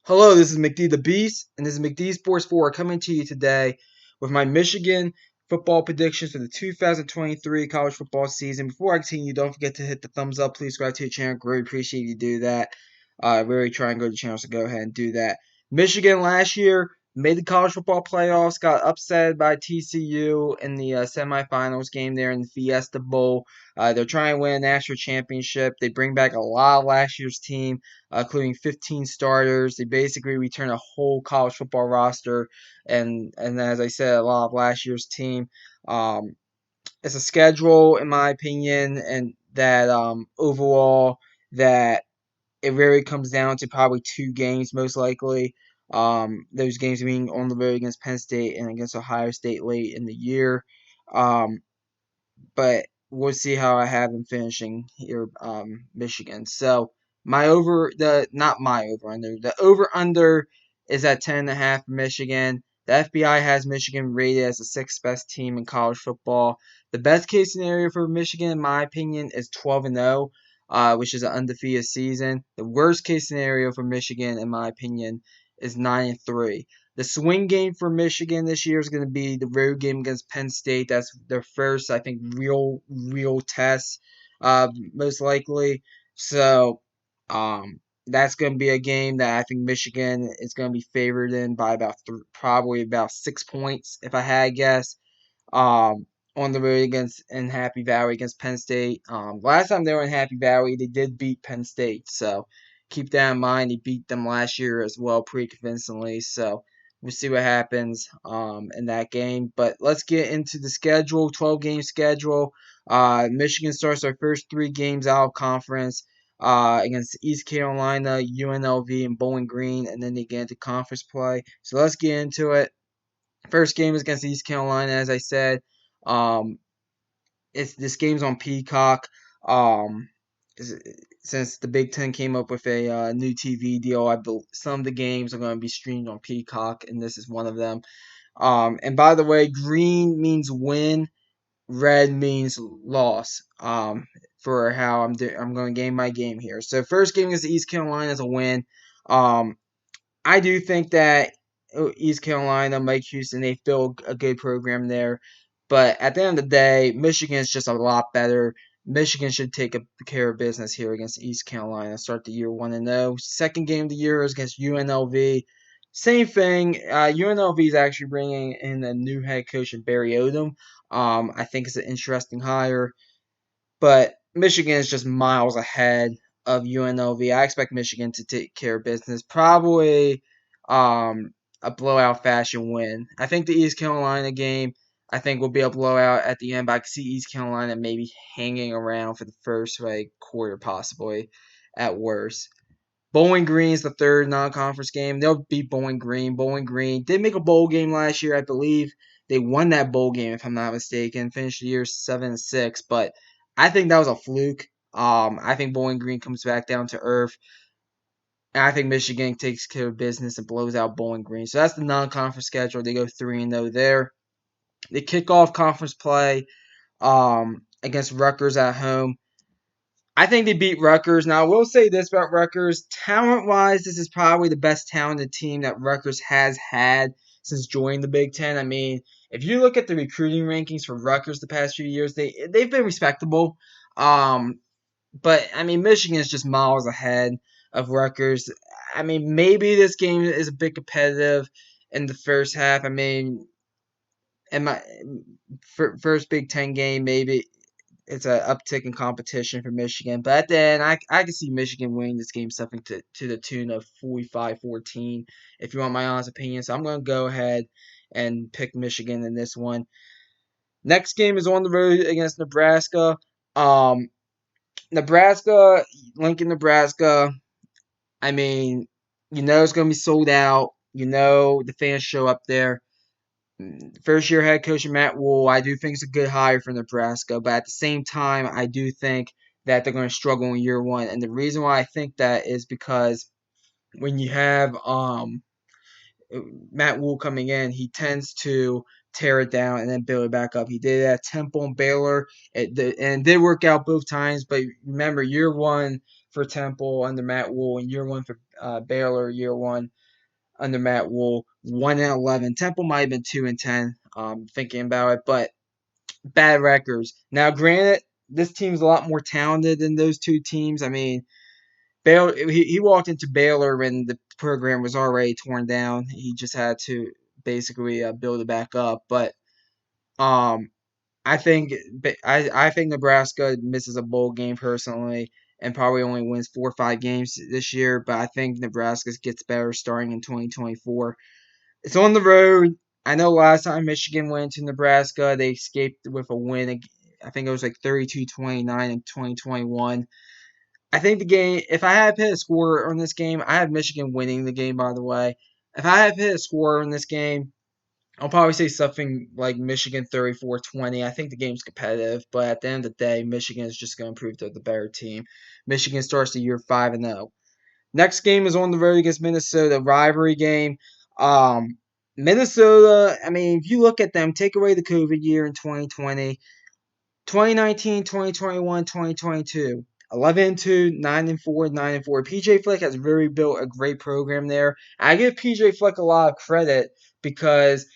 Hello, this is McD the Beast, and this is McD Sports 4 coming to you today with my Michigan football predictions for the 2023 college football season. Before I continue, don't forget to hit the thumbs up. Please subscribe to the channel. Really appreciate you do that. Really try and go to the channel, so go ahead and do that. Michigan last year made the college football playoffs, got upset by TCU in the semifinals game there in the Fiesta Bowl. They're trying to win a national championship. They bring back a lot of last year's team, including 15 starters. They basically return a whole college football roster, and as I said, a lot of last year's team. Um, it's a schedule, in my opinion, and that overall that it really comes down to probably two games most likely. Those games being on the road against Penn State and against Ohio State late in the year. Um, but we'll see how I have him finishing here, Michigan. So my over the not my over under the over under is at 10.5 for Michigan. The FBI has Michigan rated as the sixth best team in college football. The best case scenario for Michigan, in my opinion, is 12-0, which is an undefeated season. The worst case scenario for Michigan, in my opinion, is 9-3. The swing game for Michigan this year is going to be the road game against Penn State. That's their first, I think, real test, most likely. So, that's going to be a game that I think Michigan is going to be favored in by probably about 6 points, if I had to guess. Um, on the road against in Happy Valley against Penn State. Last time they were in Happy Valley, they did beat Penn State. So keep that in mind. They beat them last year as well, pretty convincingly. So we'll see what happens in that game. But let's get into the schedule. 12-game schedule. Michigan starts their first three games out of conference. Against East Carolina, UNLV, and Bowling Green, and then they get into conference play. So let's get into it. First game is against East Carolina, as I said. Um, it's this game's on Peacock. Um, since the Big Ten came up with a new TV deal, some of the games are going to be streamed on Peacock, and this is one of them. And by the way, green means win, red means loss. For how I'm going to game my game here. So first game against East Carolina is a win. Um, I do think that East Carolina, Mike Houston, they build a good program there. But at the end of the day, Michigan is just a lot better. Michigan should take care of business here against East Carolina. Start the year 1-0. Second game of the year is against UNLV. Same thing. UNLV is actually bringing in a new head coach in Barry Odom. I think it's an interesting hire. But Michigan is just miles ahead of UNLV. I expect Michigan to take care of business. Probably a blowout fashion win. I think the East Carolina game, I think will be a blowout at the end, but I can see East Carolina maybe hanging around for the first quarter, possibly at worst. Bowling Green is the third non-conference game. They'll beat Bowling Green. Bowling Green did make a bowl game last year, I believe. They won that bowl game, if I'm not mistaken. Finished the year 7-6, but I think that was a fluke. I think Bowling Green comes back down to earth. And I think Michigan takes care of business and blows out Bowling Green. So that's the non-conference schedule. They go 3-0 there. They kick off conference play against Rutgers at home. I think they beat Rutgers. Now, I will say this about Rutgers. Talent-wise, this is probably the best talented team that Rutgers has had since joining the Big Ten. I mean, if you look at the recruiting rankings for Rutgers the past few years, they've been respectable. Um, but I mean, Michigan is just miles ahead of Rutgers. I mean, maybe this game is a bit competitive in the first half. I mean, in my first Big Ten game, maybe it's an uptick in competition for Michigan. But at the end, I can see Michigan winning this game something to the tune of 45-14, if you want my honest opinion. So I'm going to go ahead and pick Michigan in this one. Next game is on the road against Nebraska. Um, Nebraska, Lincoln, Nebraska. I mean, it's going to be sold out. The fans show up there. First year head coach Matt Rhule, I do think it's a good hire for Nebraska, but at the same time, I do think that they're going to struggle in year one. And the reason why I think that is because when you have Matt Rhule coming in, he tends to tear it down and then build it back up. He did it at Temple and Baylor, and it did work out both times. But remember, year one for Temple under Matt Rule, and year 1 for Baylor, year 1 under Matt Rule, 1-11. Temple might have been 2-10. Thinking about it, but bad records. Now, granted, this team's a lot more talented than those two teams. I mean, Baylor. He walked into Baylor when the program was already torn down. He just had to basically build it back up. But um, I think Nebraska misses a bowl game personally, and probably only wins 4 or 5 games this year. But I think Nebraska gets better starting in 2024. It's on the road. I know last time Michigan went to Nebraska, they escaped with a win. I think it was like 32-29 in 2021. I think the game, if I had to hit a score on this game, I have Michigan winning the game, by the way. If I had to hit a score on this game, I'll probably say something like Michigan 34-20. I think the game's competitive, but at the end of the day, Michigan is just going to prove they're the better team. Michigan starts the year 5-0. Next game is on the road against Minnesota, rivalry game. Minnesota, I mean, if you look at them, take away the COVID year in 2020, 2019, 2021, 2022. 11-2, 9-4, 9-4. PJ Fleck has really built a great program there. I give PJ Fleck a lot of credit because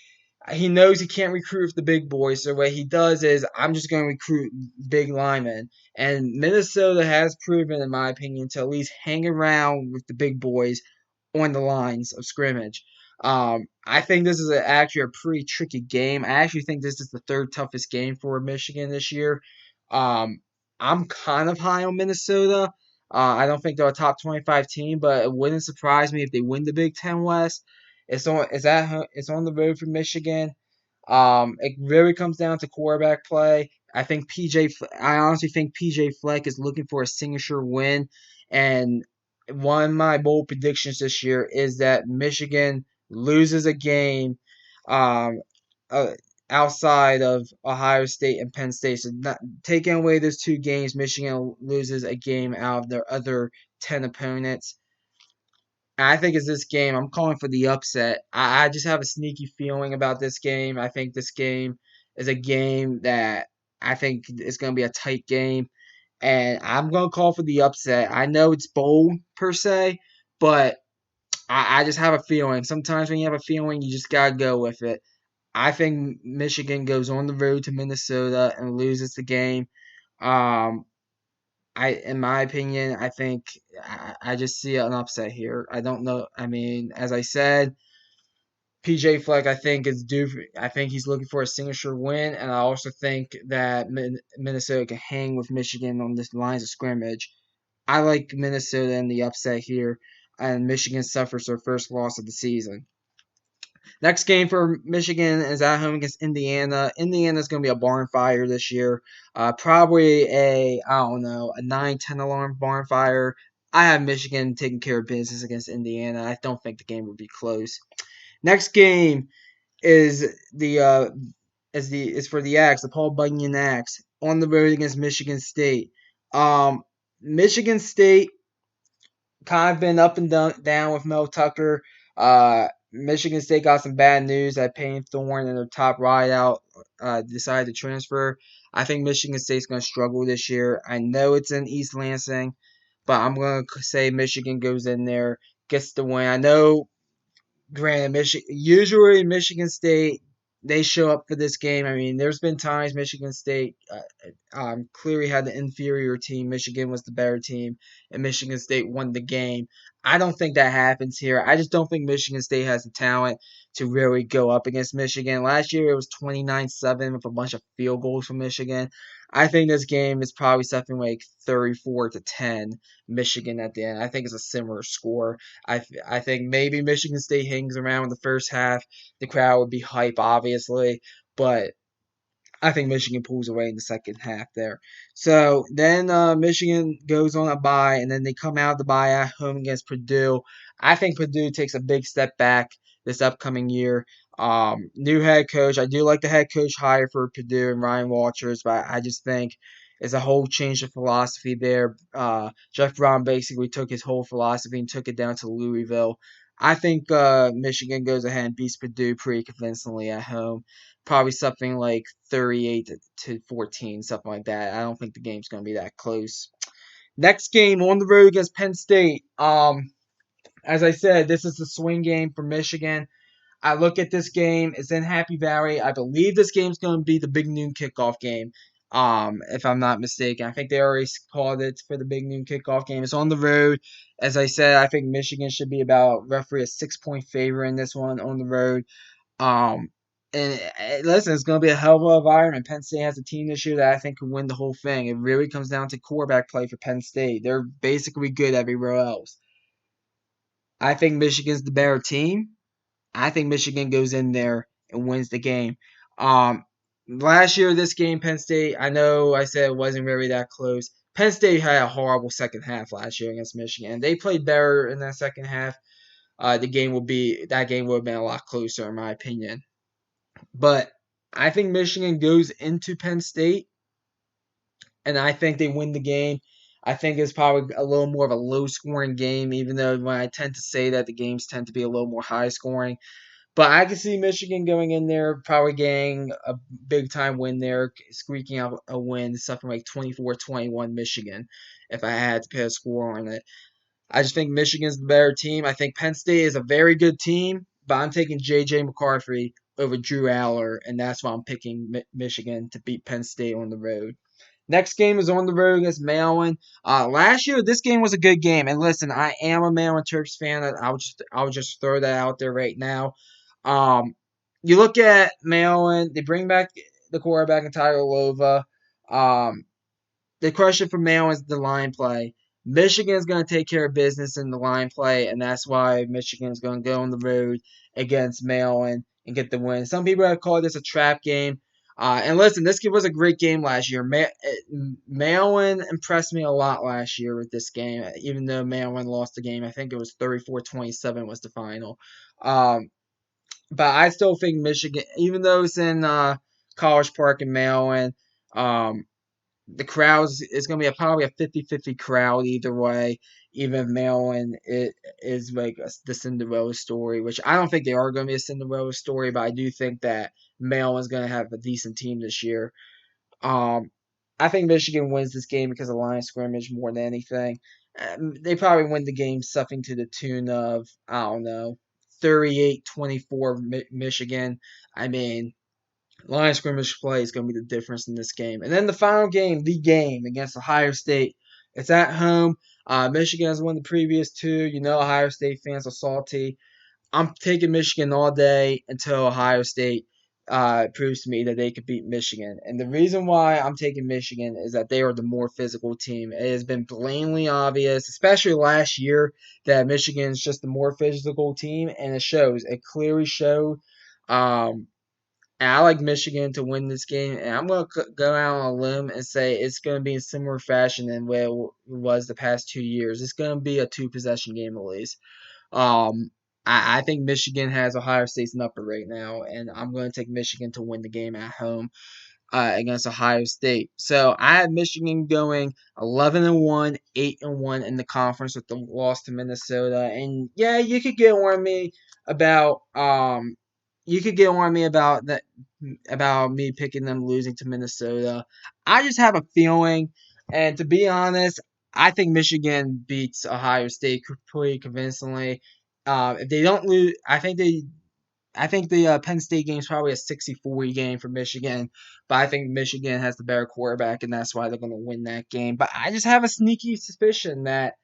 he knows he can't recruit the big boys. So what he does is, I'm just going to recruit big linemen. And Minnesota has proven, in my opinion, to at least hang around with the big boys on the lines of scrimmage. I think this is actually a pretty tricky game. I actually think this is the third toughest game for Michigan this year. Um, I'm kind of high on Minnesota. I don't think they're a top 25 team, but it wouldn't surprise me if they win the Big Ten West. It's on the road for Michigan. It really comes down to quarterback play. I honestly think PJ Fleck is looking for a signature win, and one of my bold predictions this year is that Michigan loses a game, um, uh, outside of Ohio State and Penn State. So, not taking away those 2 games, Michigan loses a game out of their other 10 opponents. I think it's this game. I'm calling for the upset. I just have a sneaky feeling about this game. I think this game is a game that I think is going to be a tight game, and I'm going to call for the upset. I know it's bold per se, but I just have a feeling. Sometimes when you have a feeling, you just got to go with it. I think Michigan goes on the road to Minnesota and loses the game. Um, in my opinion, I think I just see an upset here. I don't know. I mean, as I said, PJ Fleck, I think is due. I think he's looking for a signature win, and I also think that Minnesota can hang with Michigan on this lines of scrimmage. I like Minnesota in the upset here, and Michigan suffers their first loss of the season. Next game for Michigan is at home against Indiana. Indiana's going to be a barn fire this year. Probably I don't know, a 9-10 alarm barn fire. I have Michigan taking care of business against Indiana. I don't think the game would be close. Next game is for the Axe, the Paul Bunyan Axe, on the road against Michigan State. Michigan State kind of been up and down with Mel Tucker. Michigan State got some bad news that Payne Thorne and their top wideout decided to transfer. I think Michigan State's going to struggle this year. I know it's in East Lansing, but I'm going to say Michigan goes in there, gets the win. I know, granted, usually Michigan State, they show up for this game. I mean, there's been times Michigan State clearly had the inferior team. Michigan was the better team, and Michigan State won the game. I don't think that happens here. I just don't think Michigan State has the talent to really go up against Michigan. Last year it was 29-7 with a bunch of field goals from Michigan. I think this game is probably something like 34-10 Michigan at the end. I think it's a similar score. I think maybe Michigan State hangs around in the first half. The crowd would be hype, obviously, but I think Michigan pulls away in the second half there. So then Michigan goes on a bye, and then they come out of the bye at home against Purdue. I think Purdue takes a big step back this upcoming year. New head coach. I do like the head coach hire for Purdue and Ryan Walters, but I just think it's a whole change of philosophy there. Jeff Brown basically took his whole philosophy and took it down to Louisville. I think Michigan goes ahead and beats Purdue pretty convincingly at home, probably something like 38 to 14, something like that. I don't think the game's going to be that close. Next game on the road against Penn State. As I said, this is the swing game for Michigan. I look at this game. It's in Happy Valley. I believe this game's going to be the big noon kickoff game. If I'm not mistaken, I think they already called it for the big noon kickoff game. It's on the road. As I said, I think Michigan should be about roughly a 6 point favorite in this one on the road. Um, and listen, it's going to be a hell of an environment. Penn State has a team this year that I think can win the whole thing. It really comes down to quarterback play for Penn State. They're basically good everywhere else. I think Michigan's the better team. I think Michigan goes in there and wins the game. Um, Last year, this game, Penn State, I know I said it wasn't really that close. Penn State had a horrible second half last year against Michigan. They played better in that second half. That game would have been a lot closer, in my opinion. But I think Michigan goes into Penn State, and I think they win the game. I think it's probably a little more of a low scoring game, even though when I tend to say that the games tend to be a little more high scoring. But I can see Michigan going in there, probably getting a big time win there, squeaking out a win, something like 24-21 Michigan, if I had to put a score on it. I just think Michigan's the better team. I think Penn State is a very good team, but I'm taking J.J. McCarthy over Drew Aller, and that's why I'm picking Michigan to beat Penn State on the road. Next game is on the road against Maryland. Last year, this game was a good game. And listen, I am a Maryland Terps fan. I would just throw that out there right now. Um, you look at Maryland, they bring back the quarterback in Tyler Lova. Um, the question for Maryland is the line play. Michigan's going to take care of business in the line play, and that's why Michigan's going to go on the road against Maryland and get the win. Some people have called this a trap game. And listen, this was a great game last year. Maryland impressed me a lot last year with this game, even though Maryland lost the game. I think it was 34-27 was the final. Um, but I still think Michigan, even though it's in College Park in Maryland, um, the crowds is going to be probably a 50-50 crowd either way. Even if Maryland it is like the Cinderella story, which I don't think they are going to be a Cinderella story, but I do think that Maryland's going to have a decent team this year. Um, I think Michigan wins this game because of line scrimmage more than anything. They probably win the game something to the tune of, I don't know, 38-24 Michigan. I mean, line scrimmage play is going to be the difference in this game. And then the final game, the game against Ohio State. It's at home. Michigan has won the previous two. You know, Ohio State fans are salty. I'm taking Michigan all day until Ohio State proves to me that they could beat Michigan. And the reason why I'm taking Michigan is that they are the more physical team. It has been blatantly obvious, especially last year, that Michigan is just the more physical team, and it shows. It clearly showed. Um, and I like Michigan to win this game, and I'm going to go out on a limb and say it's going to be in similar fashion than where it was the past 2 years. It's going to be a two-possession game at least. Um, I think Michigan has Ohio State's number right now, and I'm going to take Michigan to win the game at home against Ohio State. So I have Michigan going 11-1, 8-1 in the conference with the loss to Minnesota. And yeah, you could get on me about that about me picking them losing to Minnesota. I just have a feeling, and to be honest, I think Michigan beats Ohio State pretty convincingly. If they don't lose, I think the Penn State game is probably a 60-40 game for Michigan, but I think Michigan has the better quarterback, and that's why they're going to win that game. But I just have a sneaky suspicion that,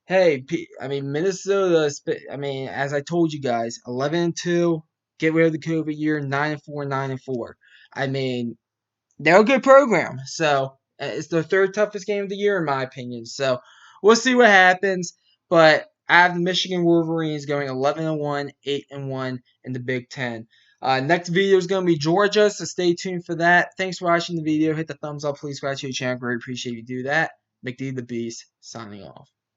hey, I mean, Minnesota, I mean, as I told you guys, 11-2, get rid of the COVID year, 9-4, 9-4. I mean, they're a good program. So it's the third toughest game of the year, in my opinion. So we'll see what happens. But I have the Michigan Wolverines going 11-1, 8-1 in the Big Ten. Next video is going to be Georgia, so stay tuned for that. Thanks for watching the video. Hit the thumbs up. Please subscribe to the channel. Greatly appreciate you do that. McD the Beast, signing off.